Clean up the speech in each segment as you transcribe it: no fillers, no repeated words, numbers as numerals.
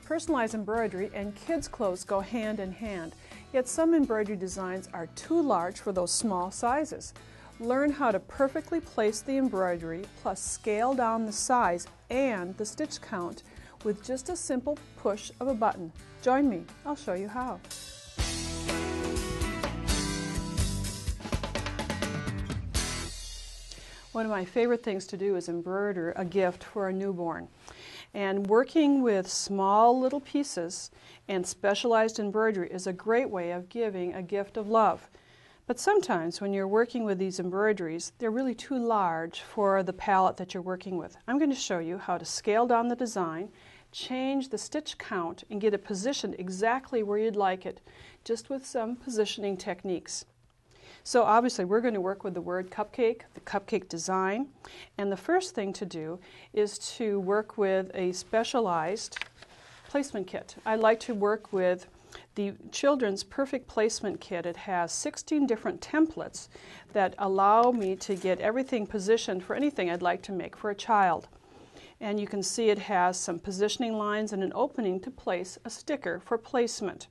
Personalized embroidery and kids' clothes go hand in hand, yet some embroidery designs are too large for those small sizes. Learn how to perfectly place the embroidery plus scale down the size and the stitch count with just a simple push of a button. Join me, I'll show you how. One of my favorite things to do is embroider a gift for a newborn. And working with small little pieces and specialized embroidery is a great way of giving a gift of love. But sometimes when you're working with these embroideries, they're really too large for the palette that you're working with. I'm going to show you how to scale down the design, change the stitch count, and get it positioned exactly where you'd like it, just with some positioning techniques. So obviously we're going to work with the word cupcake, the cupcake design, and the first thing to do is to work with a specialized placement kit. I like to work with the Children's Perfect Placement Kit. It has 16 different templates that allow me to get everything positioned for anything I'd like to make for a child. And you can see it has some positioning lines and an opening to place a sticker for placement.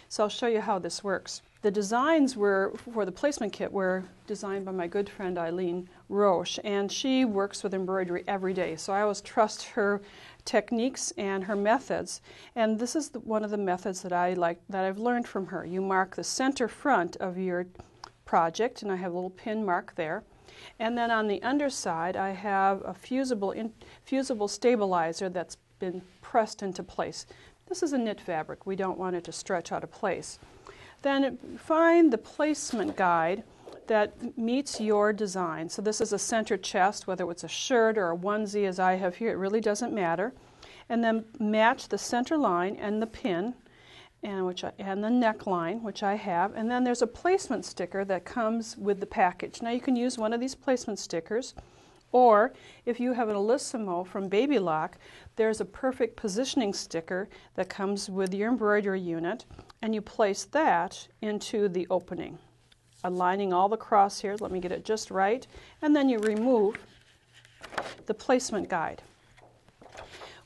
So I'll show you how this works. The designs for the placement kit were designed by my good friend Eileen Roche, and she works with embroidery every day, so I always trust her techniques and her methods. And this is one of the methods that I've learned from her. You mark the center front of your project, and I have a little pin mark there. And then on the underside, I have a fusible stabilizer that's been pressed into place. This is a knit fabric. We don't want it to stretch out of place. Then find the placement guide that meets your design. So this is a center chest, whether it's a shirt or a onesie as I have here, it really doesn't matter. And then match the center line and the pin and the neckline, which I have. And then there's a placement sticker that comes with the package. Now you can use one of these placement stickers, or if you have an Olissimo from Baby Lock, there's a perfect positioning sticker that comes with your embroidery unit, and you place that into the opening, aligning all the crosshairs. Let me get it just right, and then you remove the placement guide.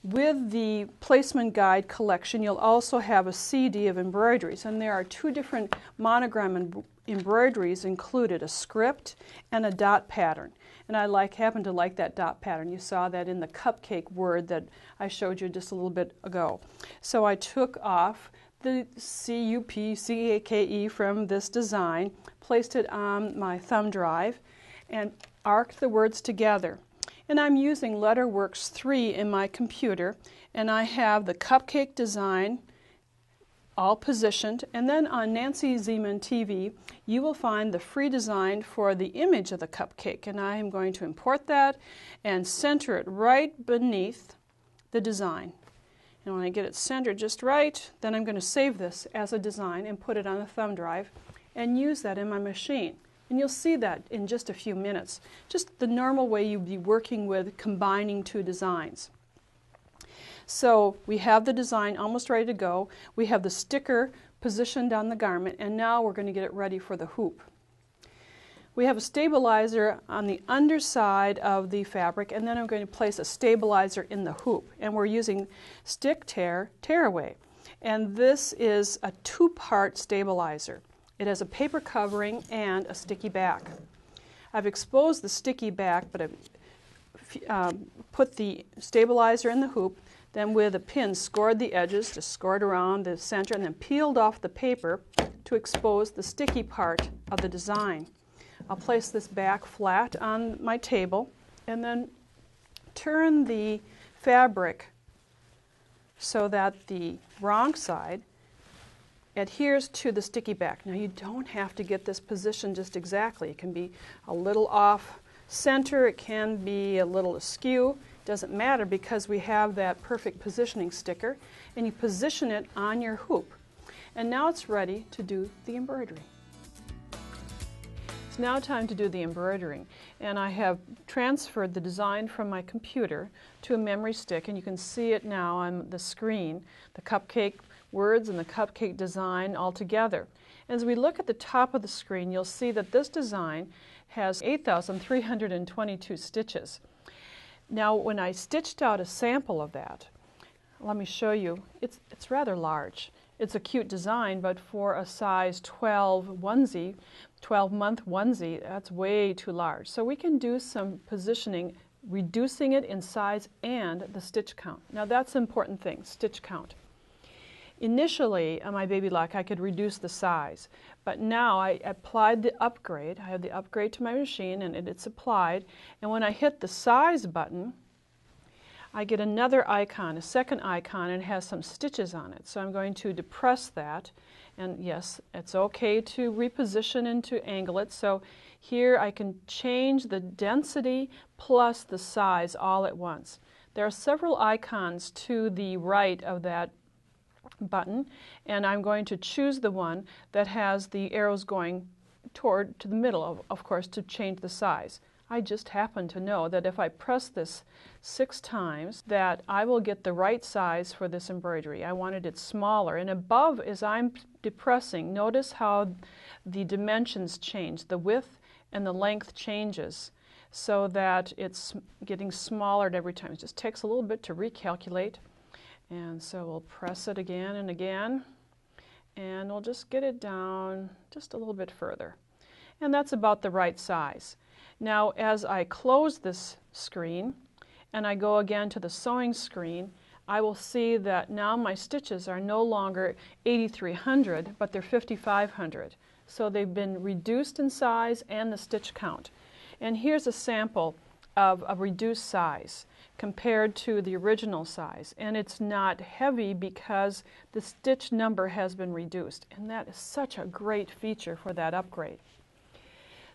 With the placement guide collection, you'll also have a CD of embroideries, and there are two different monogram embroideries included, a script and a dot pattern. And I happen to like that dot pattern. You saw that in the cupcake word that I showed you just a little bit ago. So I took off the C-U-P-C-A-K-E from this design, placed it on my thumb drive, and arced the words together. And I'm using Letterworks 3 in my computer, and I have the cupcake design all positioned, and then on Nancy Zeman TV you will find the free design for the image of the cupcake, and I am going to import that and center it right beneath the design. And when I get it centered just right, then I'm going to save this as a design and put it on a thumb drive and use that in my machine. And you'll see that in just a few minutes, just the normal way you'd be working with combining two designs. So we have the design almost ready to go. We have the sticker positioned on the garment, and now we're going to get it ready for the hoop. We have a stabilizer on the underside of the fabric, and then I'm going to place a stabilizer in the hoop. And we're using Stick Tearaway. And this is a two-part stabilizer. It has a paper covering and a sticky back. I've exposed the sticky back, but I've put the stabilizer in the hoop, then with a pin scored the edges, just scored around the center, and then peeled off the paper to expose the sticky part of the design. I'll place this back flat on my table and then turn the fabric so that the wrong side adheres to the sticky back. Now you don't have to get this position just exactly. It can be a little off center, it can be a little askew. Doesn't matter because we have that perfect positioning sticker, and you position it on your hoop. And now it's ready to do the embroidery. It's now time to do the embroidering, and I have transferred the design from my computer to a memory stick, and you can see it now on the screen, the cupcake words and the cupcake design all together. As we look at the top of the screen, you'll see that this design has 8,322 stitches. Now when I stitched out a sample of that, let me show you. It's rather large. It's a cute design, but for a size 12 onesie, 12-month onesie, that's way too large. So we can do some positioning, reducing it in size and the stitch count. Now that's an important thing, stitch count. Initially, on my Baby Lock, I could reduce the size, but now I applied the upgrade. I have the upgrade to my machine, and it's applied. And when I hit the size button, I get another icon, a second icon, and it has some stitches on it. So I'm going to depress that, and yes, it's okay to reposition and to angle it. So here I can change the density plus the size all at once. There are several icons to the right of that button, and I'm going to choose the one that has the arrows going to the middle, of course, to change the size. I just happen to know that if I press this 6 times, that I will get the right size for this embroidery. I wanted it smaller, and above, as I'm depressing, notice how the dimensions change. The width and the length changes so that it's getting smaller at every time. It just takes a little bit to recalculate. And so we'll press it again and again, and we'll just get it down just a little bit further. And that's about the right size. Now, as I close this screen and I go again to the sewing screen, I will see that now my stitches are no longer 8,300, but they're 5,500. So they've been reduced in size and the stitch count. And here's a sample of a reduced size compared to the original size. And it's not heavy because the stitch number has been reduced. And that is such a great feature for that upgrade.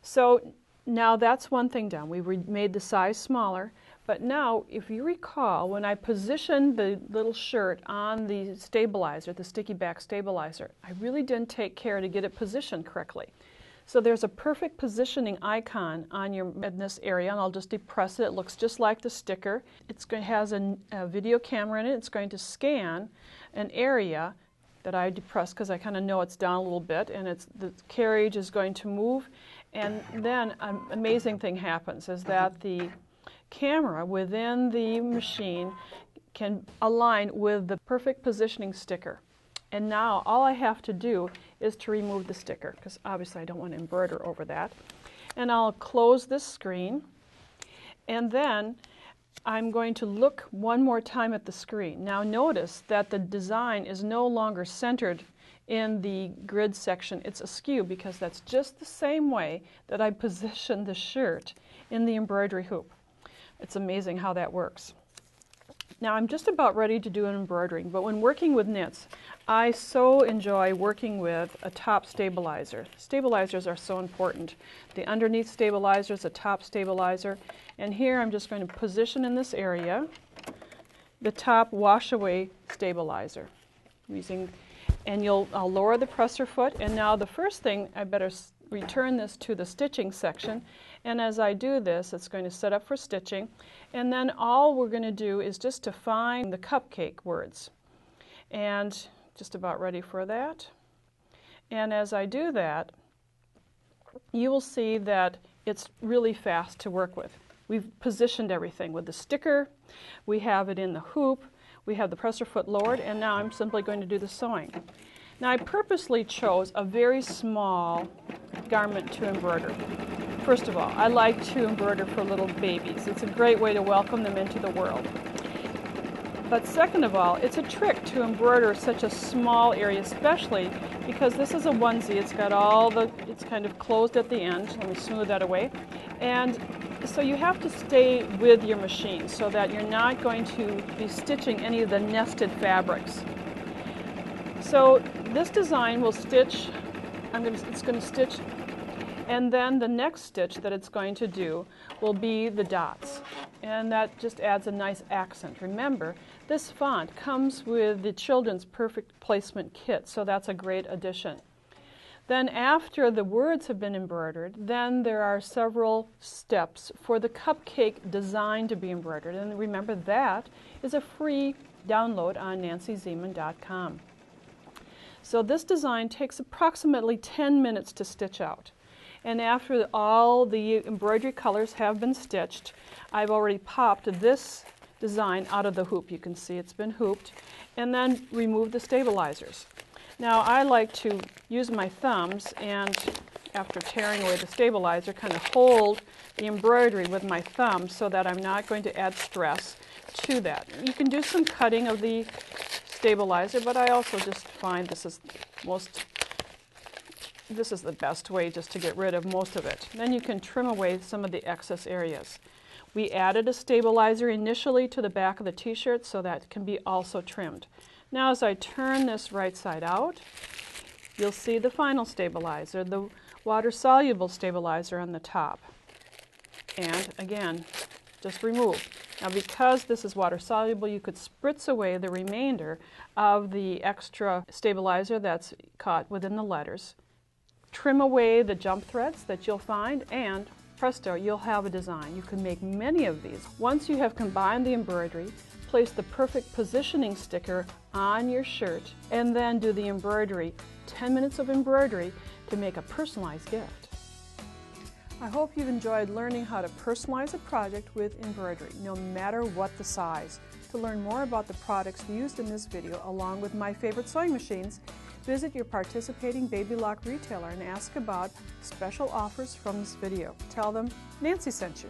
So now that's one thing done. We made the size smaller. But now, if you recall, when I positioned the little shirt on the stabilizer, the sticky back stabilizer, I really didn't take care to get it positioned correctly. So there's a perfect positioning icon in this area, and I'll just depress it. It looks just like the sticker. It has a video camera in it. It's going to scan an area that I depress because I kind of know it's down a little bit, and the carriage is going to move. And then an amazing thing happens is that the camera within the machine can align with the perfect positioning sticker. And now all I have to do is to remove the sticker, because obviously I don't want to embroider over that. And I'll close this screen, and then I'm going to look one more time at the screen. Now notice that the design is no longer centered in the grid section. It's askew because that's just the same way that I positioned the shirt in the embroidery hoop. It's amazing how that works. Now I'm just about ready to do an embroidering, but when working with knits, I so enjoy working with a top stabilizer. Stabilizers are so important. The underneath stabilizer is a top stabilizer, and here I'm just going to position in this area the top wash-away stabilizer. I'll lower the presser foot, and now the first thing, I better return this to the stitching section, and as I do this, it's going to set up for stitching, and then all we're going to do is just to find the cupcake words, and just about ready for that. And as I do that, you will see that it's really fast to work with. We've positioned everything with the sticker, we have it in the hoop, we have the presser foot lowered, and now I'm simply going to do the sewing. Now I purposely chose a very small garment to embroider. First of all, I like to embroider for little babies. It's a great way to welcome them into the world. But second of all, it's a trick to embroider such a small area, especially because this is a onesie. It's got it's kind of closed at the end. Let me smooth that away. And so you have to stay with your machine so that you're not going to be stitching any of the nested fabrics. So this design will stitch, it's going to stitch, and then the next stitch that it's going to do will be the dots. And that just adds a nice accent. Remember, this font comes with the Children's Perfect Placement Kit, so that's a great addition. Then after the words have been embroidered, then there are several steps for the cupcake design to be embroidered. And remember, that is a free download on nancyzieman.com. So this design takes approximately 10 minutes to stitch out. And after all the embroidery colors have been stitched, I've already popped this design out of the hoop. You can see it's been hooped. And then remove the stabilizers. Now I like to use my thumbs and, after tearing away the stabilizer, kind of hold the embroidery with my thumb so that I'm not going to add stress to that. You can do some cutting of the stabilizer, but I also just find this is the best way just to get rid of most of it. Then you can trim away some of the excess areas. We added a stabilizer initially to the back of the t-shirt, so that can be also trimmed. Now as I turn this right side out, you'll see the final stabilizer, the water-soluble stabilizer on the top. And again, just remove. Now because this is water-soluble, you could spritz away the remainder of the extra stabilizer that's caught within the letters. Trim away the jump threads that you'll find, and presto, you'll have a design. You can make many of these. Once you have combined the embroidery, place the perfect positioning sticker on your shirt, and then do the embroidery. 10 minutes of embroidery to make a personalized gift. I hope you've enjoyed learning how to personalize a project with embroidery, no matter what the size. To learn more about the products used in this video, along with my favorite sewing machines, visit your participating Baby Lock retailer and ask about special offers from this video. Tell them Nancy sent you.